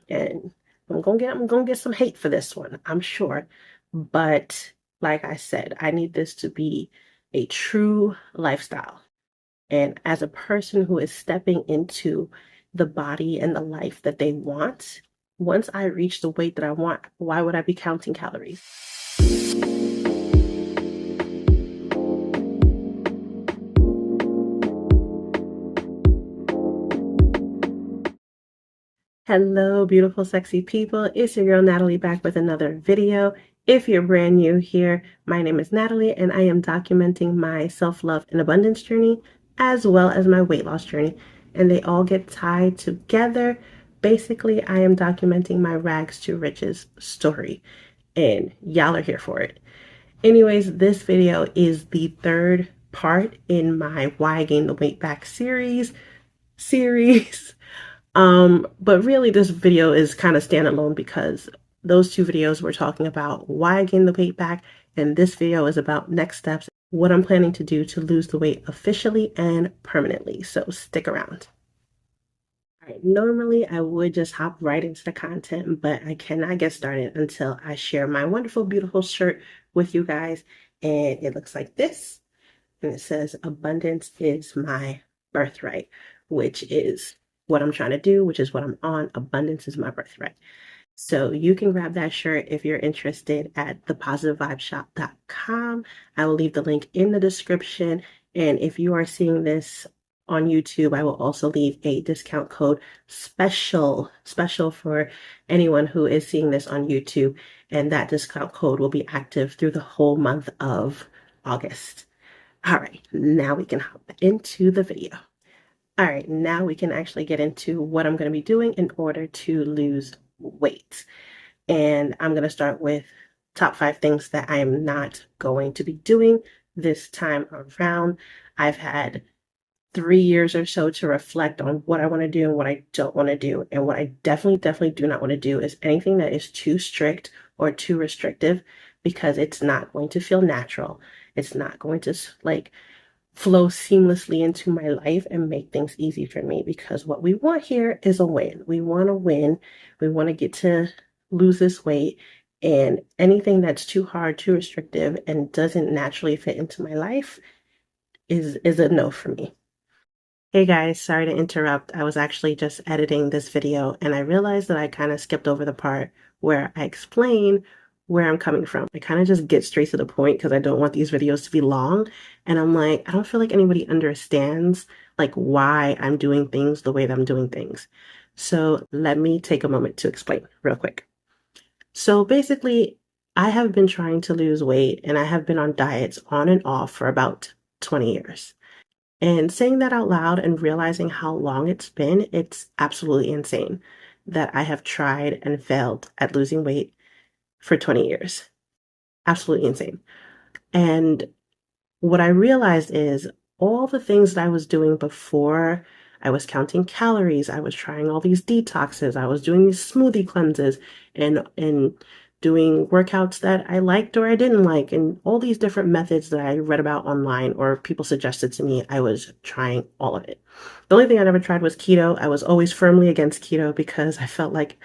And I'm gonna get some hate for this one, I'm sure. But like I said, I need this to be a true lifestyle. And as a person who is stepping into the body and the life that they want, once I reach the weight that I want, why would I be counting calories? Hello, beautiful, sexy people. It's your girl Natalie back with another video. If you're brand new here, my name is Natalie and I am documenting my self-love and abundance journey as well as my weight loss journey. And they all get tied together. Basically, I am documenting my rags to riches story and y'all are here for it. Anyways, this video is the third part in my Why I Gained the Weight Back series. But really this video is kind of standalone because those two videos were talking about why I gained the weight back, and this video is about next steps, what I'm planning to do to lose the weight officially and permanently. So stick around. All right, normally I would just hop right into the content, but I cannot get started until I share my wonderful, beautiful shirt with you guys. And it looks like this. And it says, abundance is my birthright, which is what I'm trying to do, which is what I'm on. Abundance is my birthright. So you can grab that shirt if you're interested at thepositivevibeshop.com. I will leave the link in the description. And if you are seeing this on YouTube, I will also leave a discount code special for anyone who is seeing this on YouTube. And that discount code will be active through the whole month of August. All right, now we can hop into the video. All right, now we can actually get into what I'm going to be doing in order to lose weight. And I'm going to start with top 5 things that I am not going to be doing this time around. I've had 3 years or so to reflect on what I want to do and what I don't want to do. And what I definitely do not want to do is anything that is too strict or too restrictive, because it's not going to feel natural. It's not going to flow seamlessly into my life and make things easy for me, because what we want here is a win. We want to win. We want to get to lose this weight, and anything that's too hard, too restrictive, and doesn't naturally fit into my life is a no for me. Hey guys, sorry to interrupt. I was actually just editing this video and I realized that I kind of skipped over the part where I explain where I'm coming from. I kind of just get straight to the point because I don't want these videos to be long. And I'm like, I don't feel like anybody understands why I'm doing things the way that I'm doing things. So let me take a moment to explain real quick. So basically, I have been trying to lose weight and I have been on diets on and off for about 20 years. And saying that out loud and realizing how long it's been, it's absolutely insane that I have tried and failed at losing weight for 20 years. Absolutely insane. And what I realized is all the things that I was doing before, I was counting calories, I was trying all these detoxes, I was doing these smoothie cleanses and doing workouts that I liked or I didn't like, and all these different methods that I read about online or people suggested to me. I was trying all of it. The only thing I never tried was keto. I was always firmly against keto because I felt like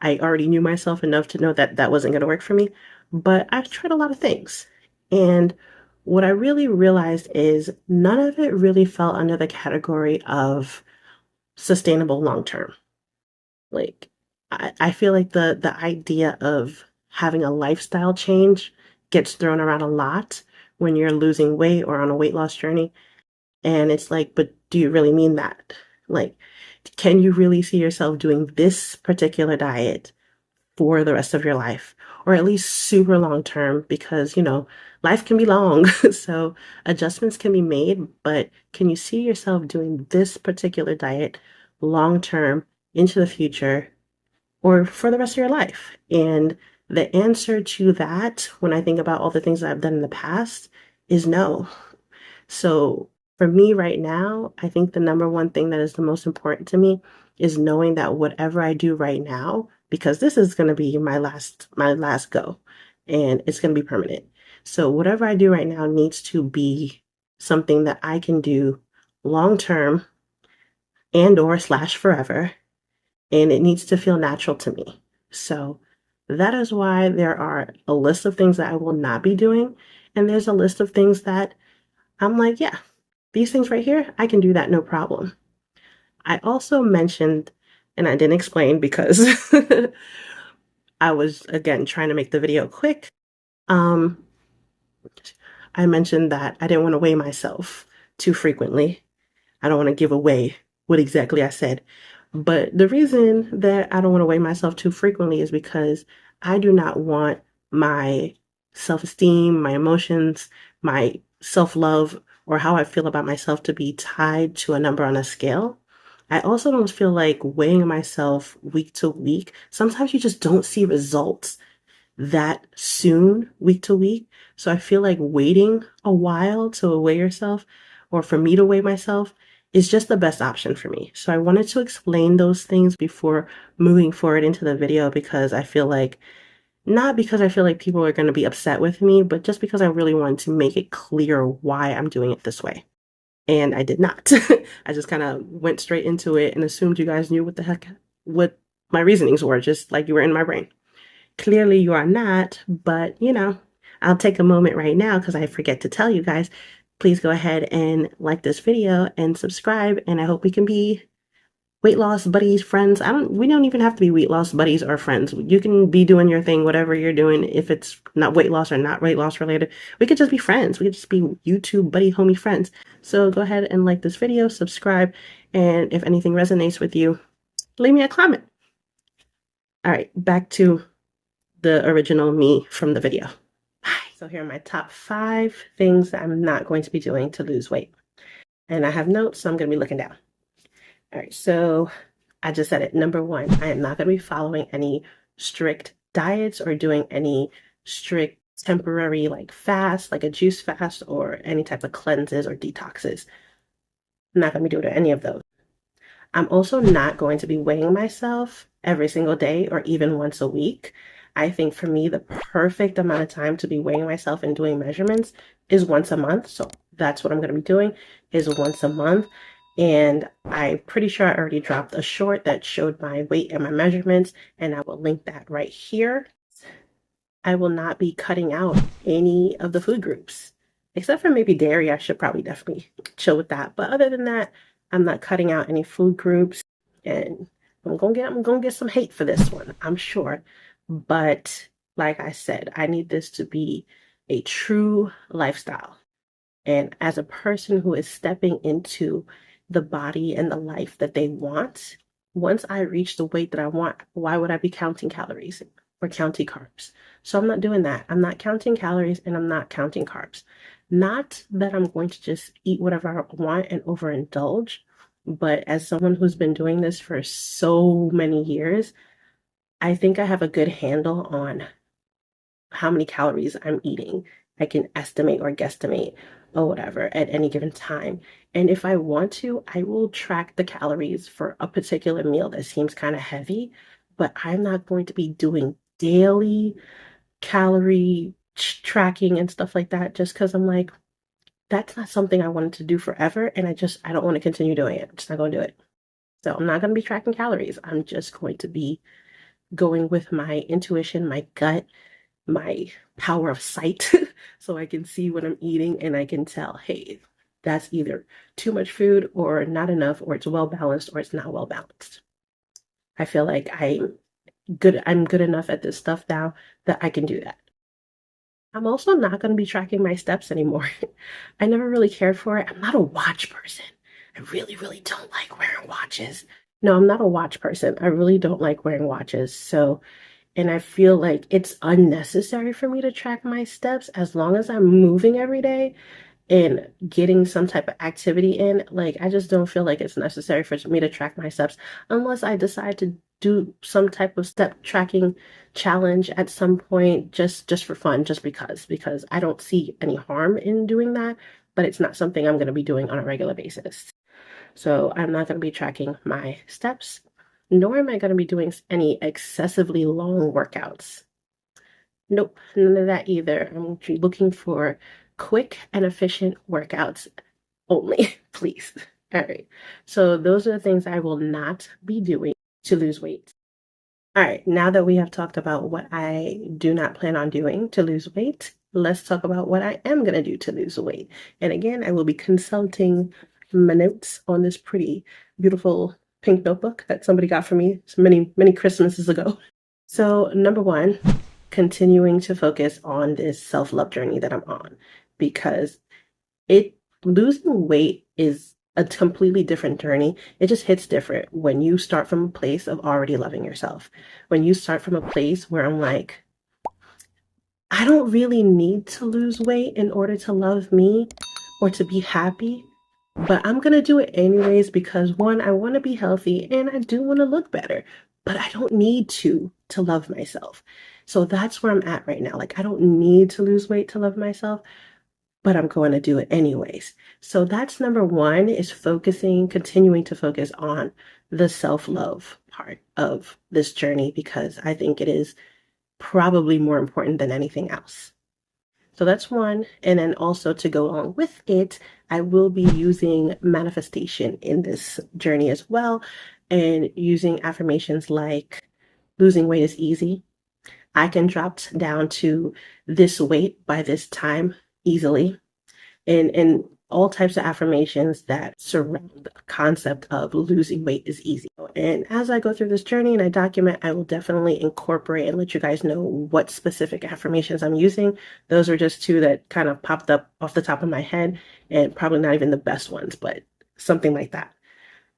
I already knew myself enough to know that that wasn't going to work for me. But I've tried a lot of things. And what I really realized is none of it really fell under the category of sustainable long term. I feel like the idea of having a lifestyle change gets thrown around a lot when you're losing weight or on a weight loss journey. And it's like, but do you really mean that? Like, can you really see yourself doing this particular diet for the rest of your life? Or at least super long term, because, life can be long. So adjustments can be made, but can you see yourself doing this particular diet long term into the future or for the rest of your life? And the answer to that, when I think about all the things that I've done in the past, is no. So for me right now, I think the number one thing that is the most important to me is knowing that whatever I do right now, because this is going to be my last go, and it's going to be permanent. So whatever I do right now needs to be something that I can do long term and or slash forever, and it needs to feel natural to me. So that is why there are a list of things that I will not be doing, and there's a list of things that I'm like, yeah, these things right here, I can do that, no problem. I also mentioned, and I didn't explain because I was, again, trying to make the video quick. Um, I mentioned that I didn't want to weigh myself too frequently. I don't want to give away what exactly I said. But the reason that I don't want to weigh myself too frequently is because I do not want my self-esteem, my emotions, my self-love, or how I feel about myself to be tied to a number on a scale. I also don't feel like weighing myself week to week. Sometimes you just don't see results that soon, week to week. So I feel like waiting a while to weigh yourself, or for me to weigh myself, is just the best option for me. So I wanted to explain those things before moving forward into the video, because I feel like, not because I feel like people are going to be upset with me, but just because I really wanted to make it clear why I'm doing it this way. And I did not. I just kind of went straight into it and assumed you guys knew what my reasonings were, just like you were in my brain. Clearly you are not, but I'll take a moment right now because I forget to tell you guys, please go ahead and like this video and subscribe, and I hope we can be weight loss buddies, friends. We don't even have to be weight loss buddies or friends. You can be doing your thing, whatever you're doing. If it's not weight loss or not weight loss related, we could just be friends. We could just be YouTube buddy homie friends. So go ahead and like this video, subscribe, and if anything resonates with you, leave me a comment. All right, back to the original me from the video. So here are my top 5 things that I'm not going to be doing to lose weight. And I have notes, so I'm going to be looking down. All right, so I just said it. Number 1, I am not going to be following any strict diets or doing any strict temporary like fast, like a juice fast or any type of cleanses or detoxes. I'm not going to be doing any of those. I'm also not going to be weighing myself every single day or even once a week. I think for me, the perfect amount of time to be weighing myself and doing measurements is once a month. So that's what I'm going to be doing, is once a month. And I'm pretty sure I already dropped a short that showed my weight and my measurements, and I will link that right here. I will not be cutting out any of the food groups, except for maybe dairy. I should probably definitely chill with that. But other than that, I'm not cutting out any food groups, and I'm gonna get some hate for this one, I'm sure. But like I said, I need this to be a true lifestyle. And as a person who is stepping into the body and the life that they want, once I reach the weight that I want, why would I be counting calories or counting carbs? So I'm not doing that. I'm not counting calories and I'm not counting carbs. Not that I'm going to just eat whatever I want and overindulge, but as someone who's been doing this for so many years, I think I have a good handle on how many calories I'm eating. I can estimate or guesstimate or whatever at any given time. And if I want to, I will track the calories for a particular meal that seems kind of heavy, but I'm not going to be doing daily calorie tracking and stuff like that, just because I'm like, that's not something I wanted to do forever. And I don't want to continue doing it. I'm just not going to do it. So I'm not going to be tracking calories. I'm just going to be going with my intuition, my gut, my power of sight, so I can see what I'm eating and I can tell, hey, that's either too much food or not enough, or it's well balanced or it's not well balanced. I feel like I'm good enough at this stuff now that I can do that. I'm also not going to be tracking my steps anymore. I never really cared for it. I'm not a watch person. I really, really don't like wearing watches. No, I'm not a watch person. I really don't like wearing watches. So, and I feel like it's unnecessary for me to track my steps as long as I'm moving every day and getting some type of activity in. Like, I just don't feel like it's necessary for me to track my steps unless I decide to do some type of step tracking challenge at some point, just for fun, just because I don't see any harm in doing that, but it's not something I'm going to be doing on a regular basis. So I'm not going to be tracking my steps, nor am I going to be doing any excessively long workouts. Nope, none of that either. I'm looking for quick and efficient workouts only, please. All right. So those are the things I will not be doing. to lose weight. All right, now that we have talked about what I do not plan on doing to lose weight, let's talk about what I am going to do to lose weight. And again, I will be consulting my notes on this pretty beautiful pink notebook that somebody got for me many, many Christmases ago. So, number one, continuing to focus on this self-love journey that I'm on, because losing weight is a completely different journey. It just hits different when you start from a place of already loving yourself. When you start from a place where I'm like, I don't really need to lose weight in order to love me or to be happy, but I'm going to do it anyways because one, I want to be healthy and I do want to look better, but I don't need to love myself. So that's where I'm at right now. Like, I don't need to lose weight to love myself, but I'm going to do it anyways. So that's number one, is continuing to focus on the self-love part of this journey, because I think it is probably more important than anything else. So that's one. And then also, to go along with it, I will be using manifestation in this journey as well, and using affirmations like losing weight is easy. I can drop down to this weight by this time easily. And all types of affirmations that surround the concept of losing weight is easy. And as I go through this journey and I document, I will definitely incorporate and let you guys know what specific affirmations I'm using. Those are just two that kind of popped up off the top of my head, and probably not even the best ones, but something like that.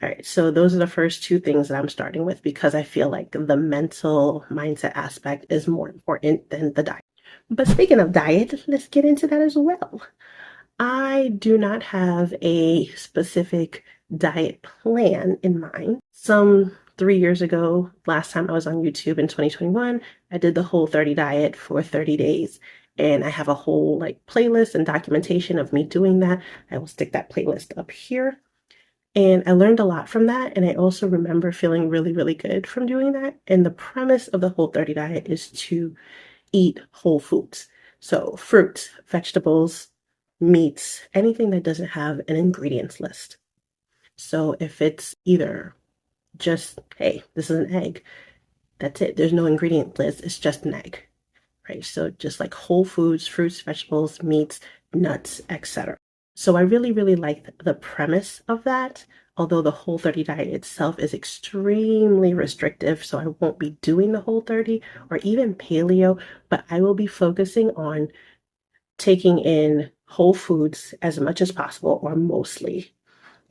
All right, so those are the first two things that I'm starting with, because I feel like the mental mindset aspect is more important than the diet. But speaking of diet, let's get into that as well. I do not have a specific diet plan in mind. Some 3 years ago, last time I was on YouTube in 2021, I did the Whole30 diet for 30 days. And I have a whole playlist and documentation of me doing that. I will stick that playlist up here. And I learned a lot from that. And I also remember feeling really, really good from doing that. And the premise of the Whole30 diet is to eat whole foods. So fruits, vegetables, meats, anything that doesn't have an ingredients list. So if it's either just, hey, this is an egg, that's it. There's no ingredient list. It's just an egg, right? So just like whole foods, fruits, vegetables, meats, nuts, etc. So I really, really like the premise of that. Although the Whole30 diet itself is extremely restrictive, so I won't be doing the Whole30 or even paleo, but I will be focusing on taking in whole foods as much as possible, or mostly,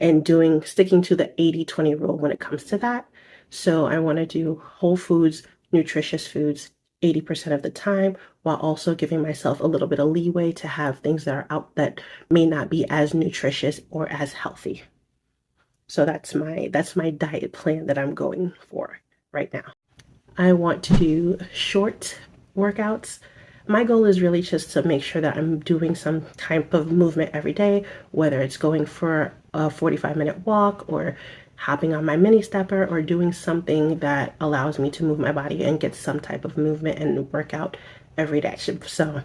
and sticking to the 80-20 rule when it comes to that. So I want to do whole foods, nutritious foods 80% of the time, while also giving myself a little bit of leeway to have things that are out that may not be as nutritious or as healthy. So that's my diet plan that I'm going for right now. I want to do short workouts. My goal is really just to make sure that I'm doing some type of movement every day, whether it's going for a 45-minute walk or hopping on my mini stepper or doing something that allows me to move my body and get some type of movement and workout every day. So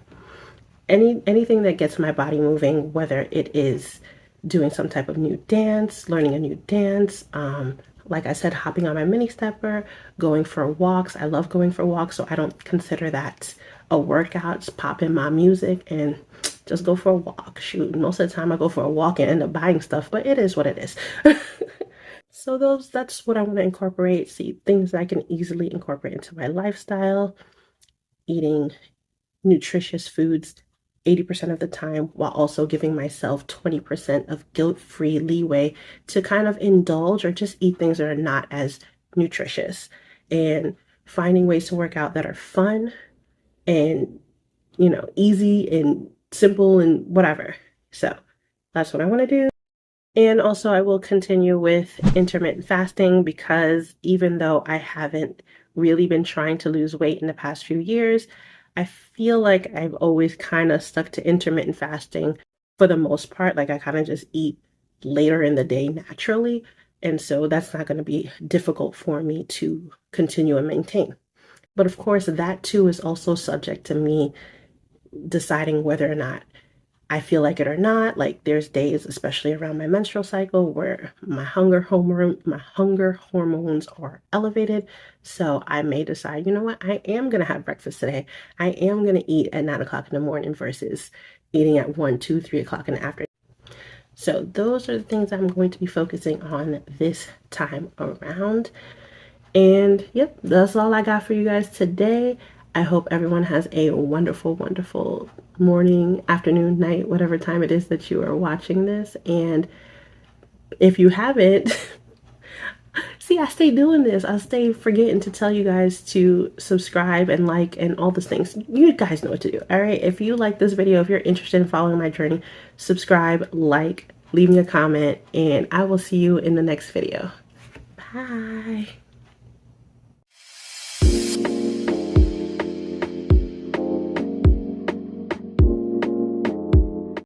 anything that gets my body moving, whether it is doing some type of new dance, learning a new dance, like I said, hopping on my mini stepper, going for walks. I love going for walks, so I don't consider that a workout. Just pop in my music and just go for a walk. Shoot, most of the time I go for a walk and end up buying stuff, but it is what it is. So that's what I want to incorporate. See, things that I can easily incorporate into my lifestyle, eating nutritious foods 80% of the time, while also giving myself 20% of guilt-free leeway to kind of indulge or just eat things that are not as nutritious, and finding ways to work out that are fun and, easy and simple and whatever. So that's what I want to do. And also, I will continue with intermittent fasting, because even though I haven't really been trying to lose weight in the past few years, I feel like I've always kind of stuck to intermittent fasting for the most part. Like, I kind of just eat later in the day naturally. And so that's not going to be difficult for me to continue and maintain. But of course, that too is also subject to me deciding whether or not I feel like it or not. Like there's days, especially around my menstrual cycle, where my hunger hormones are elevated. So I may decide, you know what, I am gonna have breakfast today. I am gonna eat at 9 o'clock in the morning versus eating at 1, 2, 3 o'clock in the afternoon. So those are the things I'm going to be focusing on this time around. And yep, that's all I got for you guys today. I hope everyone has a wonderful, wonderful morning, afternoon, night, whatever time it is that you are watching this. And if you haven't, see, I stay doing this. I stay forgetting to tell you guys to subscribe and like and all those things. You guys know what to do. All right. If you like this video, if you're interested in following my journey, subscribe, like, leave me a comment, and I will see you in the next video. Bye.